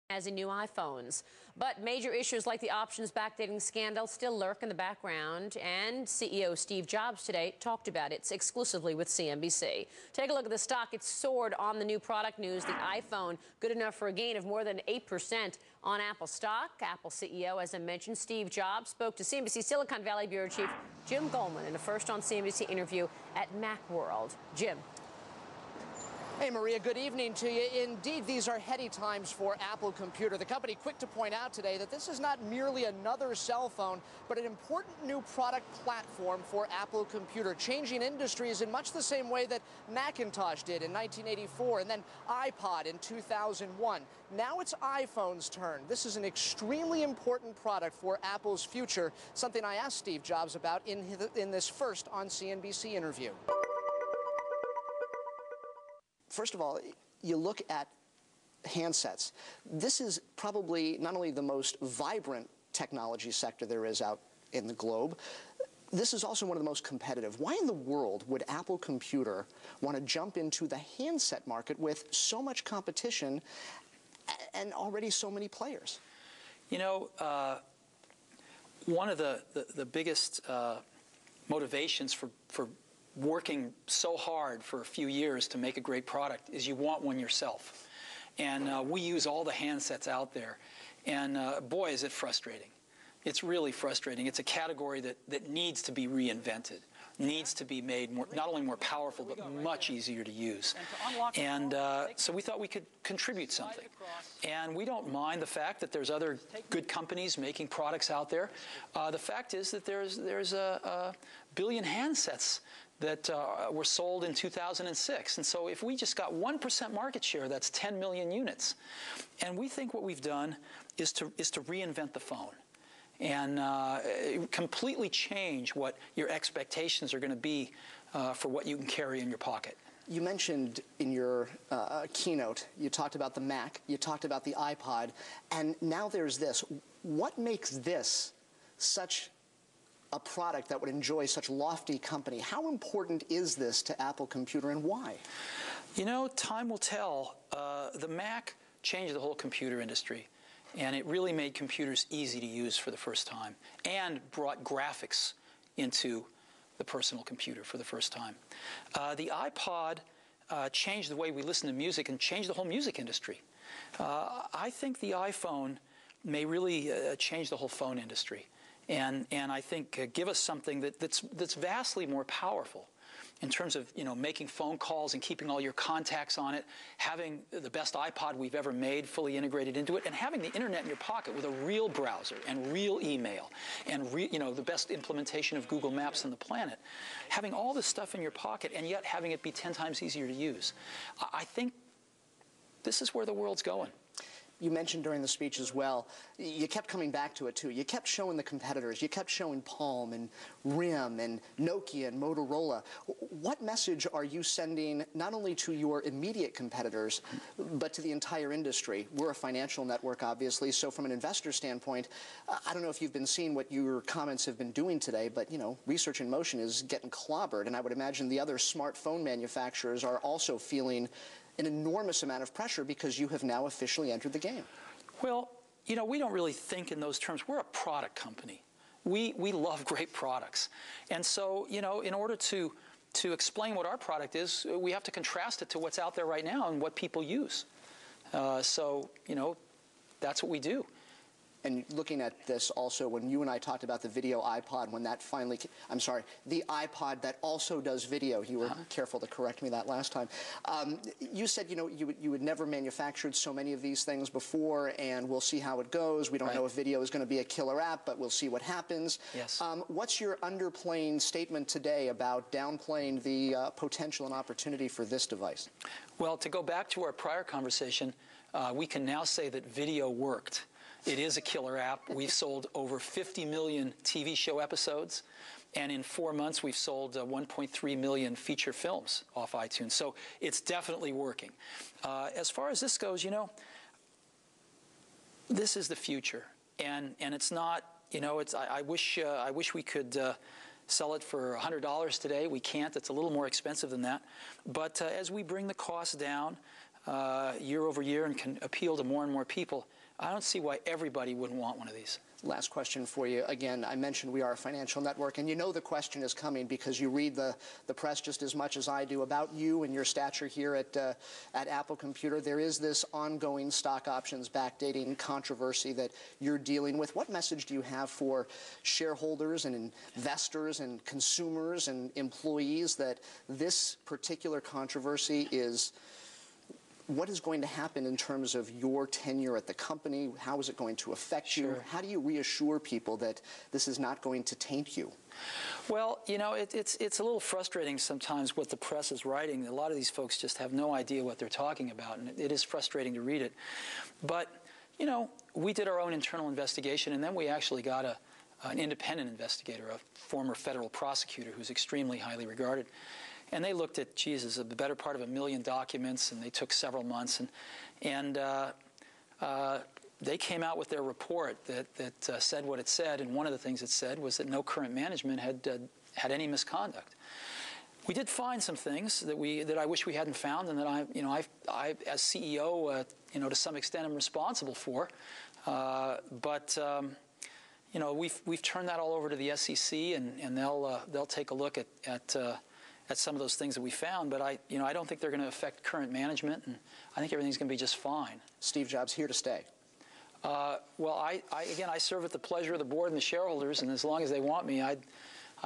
as in new iPhones. But major issues like the options backdating scandal still lurk in the background, and CEO Steve Jobs today talked about it exclusively with CNBC. Take a look at the stock. It's soared on the new product news, the iPhone, good enough for a gain of more than 8% on Apple stock. Apple CEO, as I mentioned, Steve Jobs, spoke to CNBC Silicon Valley Bureau Chief Jim Goldman in a first on CNBC interview at Macworld. Jim. Hey, Maria, good evening to you. Indeed, these are heady times for Apple Computer. The company quick to point out today that this is not merely another cell phone, but an important new product platform for Apple Computer, changing industries in much the same way that Macintosh did in 1984 and then iPod in 2001. Now it's iPhone's turn. This is an extremely important product for Apple's future, something I asked Steve Jobs about in this first on CNBC interview. First of all, you look at handsets. This is probably not only the most vibrant technology sector there is out in the globe, this is also one of the most competitive. Why in the world would Apple Computer want to jump into the handset market with so much competition and already so many players? You know, one of the biggest motivations for working so hard for a few years to make a great product is you want one yourself. And we use all the handsets out there. And boy, is it frustrating. It's really frustrating. It's a category that needs to be reinvented, needs to be made more, not only more powerful, but much easier to use. And so we thought we could contribute something. And we don't mind the fact that there's other good companies making products out there. The fact is that there's a billion handsets that were sold in 2006. And so if we just got 1% market share, that's 10 million units. And we think what we've done is to reinvent the phone and completely change what your expectations are going to be for what you can carry in your pocket. You mentioned in your keynote, you talked about the Mac, you talked about the iPod, and now there's this. What makes this such a product that would enjoy such lofty company? How important is this to Apple Computer, and why? You know, time will tell. The Mac changed the whole computer industry, and it really made computers easy to use for the first time and brought graphics into the personal computer for the first time. The iPod changed the way we listen to music and changed the whole music industry. I think the iPhone may really change the whole phone industry. And I think give us something that's vastly more powerful in terms of, you know, making phone calls and keeping all your contacts on it, having the best iPod we've ever made fully integrated into it, and having the internet in your pocket with a real browser and real email and you know, the best implementation of Google Maps on the planet. Having all this stuff in your pocket and yet having it be 10 times easier to use. I think this is where the world's going. You mentioned during the speech as well, you kept coming back to it too. You kept showing the competitors. You kept showing Palm and RIM and Nokia and Motorola. What message are you sending not only to your immediate competitors, but to the entire industry? We're a financial network, obviously, so from an investor standpoint, I don't know if you've been seeing what your comments have been doing today, but, you know, research in motion is getting clobbered, and I would imagine the other smartphone manufacturers are also feeling an enormous amount of pressure because you have now officially entered the game. Well, you know, we don't really think in those terms. We're a product company. We love great products. And so, you know, in order to explain what our product is, we have to contrast it to what's out there right now and what people use. So, you know, that's what we do. And looking at this also, when you and I talked about the video iPod, when that finally, I'm sorry, the iPod that also does video, you were careful to correct me that last time. You said, you know, you had never manufactured so many of these things before, and we'll see how it goes. We don't know if video is going to be a killer app, but we'll see what happens. Yes. What's your underplaying statement today about downplaying the potential and opportunity for this device? Well, to go back to our prior conversation, we can now say that video worked. It is a killer app. We've sold over 50 million TV show episodes, and in 4 months we've sold 1.3 million feature films off iTunes. So it's definitely working. As far as this goes, you know, this is the future, and it's not, you know, it's I wish we could sell it for $100 today. We can't. It's a little more expensive than that. But as we bring the cost down, year over year and can appeal to more and more people, I don't see why everybody wouldn't want one of these. Last question for you. Again, I mentioned we are a financial network, and you know the question is coming because you read the press just as much as I do about you and your stature here at Apple Computer. There is this ongoing stock options backdating controversy that you're dealing with. What message do you have for shareholders and investors and consumers and employees that this particular controversy is? What is going to happen in terms of your tenure at the company? How is it going to affect you? How do you reassure people that this is not going to taint you? Well, you know, it's a little frustrating sometimes what the press is writing. A lot of these folks just have no idea what they're talking about, and it is frustrating to read it. But, you know, we did our own internal investigation, and then we actually got an independent investigator, a former federal prosecutor who's extremely highly regarded. And they looked at, Jesus, the better part of 1 million documents, and they took several months. And they came out with their report that said what it said. And one of the things it said was that no current management had any misconduct. We did find some things that I wish we hadn't found, and that I as CEO, to some extent, am responsible for. You know, we've turned that all over to the SEC, and they'll take a look at some of those things that we found, but I don't think they're going to affect current management, and I think everything's going to be just fine. Steve Jobs here to stay. Well, again, I serve at the pleasure of the board and the shareholders, and as long as they want me, I'd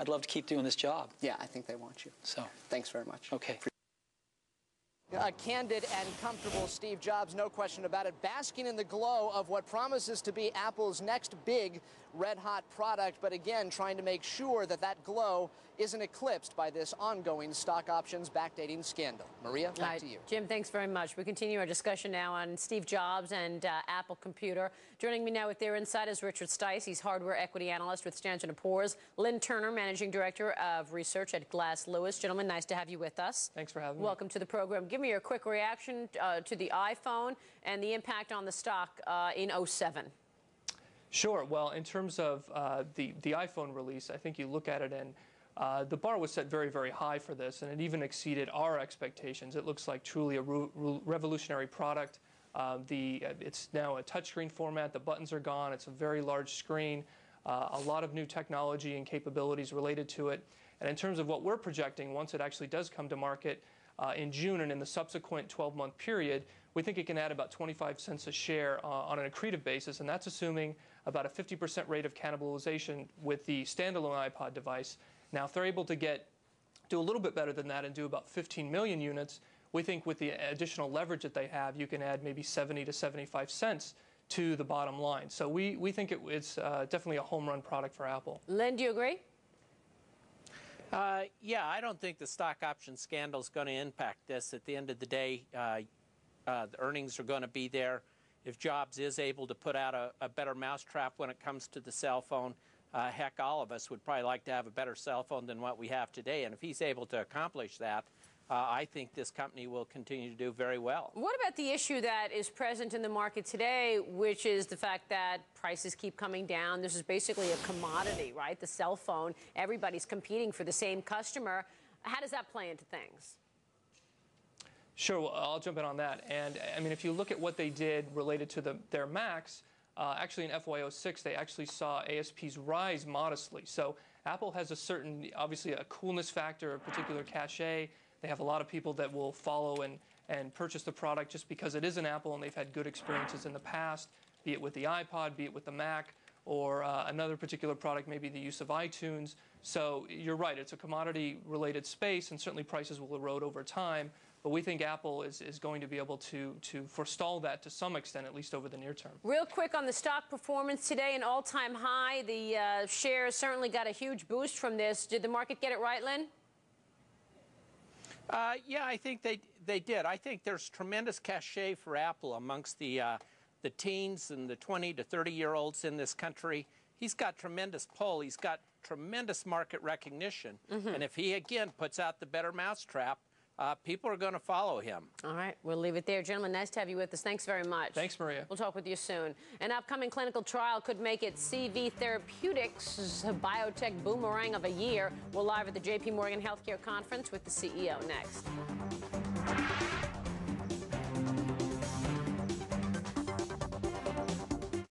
love to keep doing this job. Yeah, I think they want you. So, thanks very much. Okay. A candid and comfortable Steve Jobs, no question about it, basking in the glow of what promises to be Apple's next big red-hot product, but again, trying to make sure that that glow isn't eclipsed by this ongoing stock options backdating scandal. Maria, back to you. Jim, thanks very much. We continue our discussion now on Steve Jobs and Apple Computer. Joining me now with their insight is Richard Stice. He's hardware equity analyst with Standard & Poor's. Lynn Turner, managing director of research at Glass Lewis. Gentlemen, nice to have you with us. Thanks for having me. Welcome to the program. Give me your quick reaction to the iPhone and the impact on the stock in '07. Sure. Well, in terms of the iPhone release, I think you look at it and the bar was set very, very high for this, and it even exceeded our expectations. It looks like truly a revolutionary product. It's now a touchscreen format. The buttons are gone. It's a very large screen. A lot of new technology and capabilities related to it. And in terms of what we're projecting, once it actually does come to market in June and in the subsequent 12-month period, we think it can add about 25 cents a share on an accretive basis, and that's assuming about a 50% rate of cannibalization with the standalone iPod device. Now, if they're able to do a little bit better than that and do about 15 million units, we think with the additional leverage that they have, you can add maybe 70 to 75 cents to the bottom line. So we think it's definitely a home run product for Apple. Len, do you agree? Yeah, I don't think the stock option scandal is going to impact this. At the end of the day, the earnings are going to be there. If Jobs is able to put out a better mousetrap when it comes to the cell phone, heck, all of us would probably like to have a better cell phone than what we have today. And if he's able to accomplish that, I think this company will continue to do very well. What about the issue that is present in the market today, which is the fact that prices keep coming down? This is basically a commodity, right? The cell phone, everybody's competing for the same customer. How does that play into things? Sure, well, I'll jump in on that. And I mean, if you look at what they did related to their Macs, actually in FY06, they actually saw ASPs rise modestly. So Apple has a certain, obviously, a coolness factor, a particular cachet. They have a lot of people that will follow and purchase the product just because it is an Apple and they've had good experiences in the past, be it with the iPod, be it with the Mac, or another particular product, maybe the use of iTunes. So you're right, it's a commodity-related space, and certainly prices will erode over time. But we think Apple is going to be able to forestall that to some extent, at least over the near term. Real quick on the stock performance today, an all-time high. The shares certainly got a huge boost from this. Did the market get it right, Lynn? Yeah, I think they did. I think there's tremendous cachet for Apple amongst the teens and the 20 to 30-year-olds in this country. He's got tremendous pull. He's got tremendous market recognition. And if he, again, puts out the better mousetrap, people are going to follow him. All right. We'll leave it there. Gentlemen, nice to have you with us. Thanks very much. Thanks, Maria. We'll talk with you soon. An upcoming clinical trial could make it CV Therapeutics' biotech boomerang of a year. We're live at the JP Morgan Healthcare Conference with the CEO next.